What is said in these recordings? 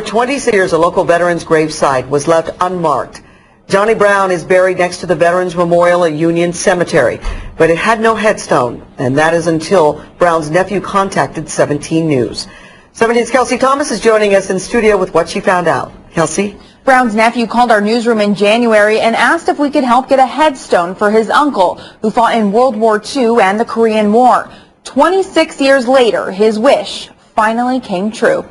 For 26 years, a local veteran's gravesite was left unmarked. Johnny Brown is buried next to the Veterans Memorial at Union Cemetery, but it had no headstone, and that is until Brown's nephew contacted 17 News. 17's Kelsey Thomas is joining us in studio with what she found out. Kelsey? Brown's nephew called our newsroom in January and asked if we could help get a headstone for his uncle, who fought in World War II and the Korean War. 26 years later, his wish finally came true.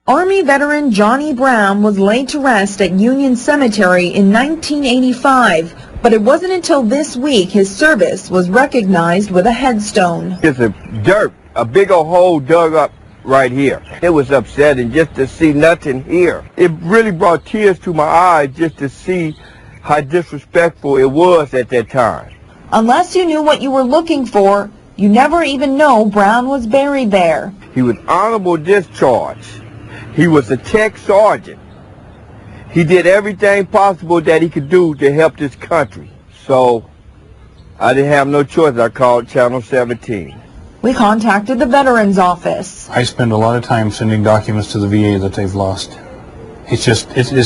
Army veteran Johnny Brown was laid to rest at Union Cemetery in 1985, but it wasn't until this week his service was recognized with a headstone. It's a big old hole dug up right here. It was upsetting just to see nothing here. It really brought tears to my eyes just to see how disrespectful it was at that time. Unless you knew what you were looking for, you never even know Brown was buried there. He was honorable discharge. He was a tech sergeant. He did everything possible that he could do to help this country. So I didn't have no choice. I called Channel 17. We contacted the Veterans Office. I spend a lot of time sending documents to the VA that they've lost. It's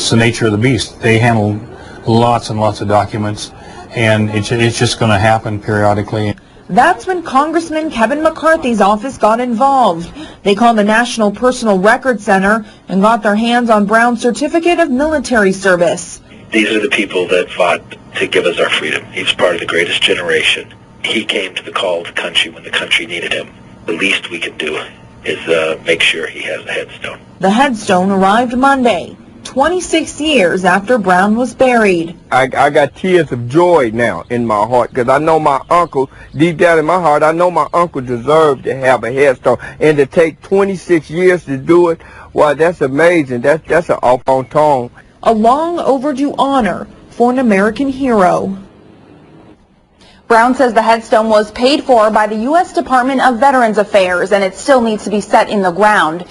the nature of the beast. They handle lots and lots of documents, and it's just going to happen periodically. That's when Congressman Kevin McCarthy's office got involved. They called the National Personal Record Center and got their hands on Brown's Certificate of Military Service. These are the people that fought to give us our freedom. He was part of the greatest generation. He came to the call of the country when the country needed him. The least we can do is make sure he has a headstone. The headstone arrived Monday, 26 years after Brown was buried. I got tears of joy now in my heart because I know my uncle, deep down in my heart, I know my uncle deserved to have a headstone. And to take 26 years to do it, well, that's amazing. That's an awful tone. A long overdue honor for an American hero. Brown says the headstone was paid for by the U.S. Department of Veterans Affairs, and it still needs to be set in the ground.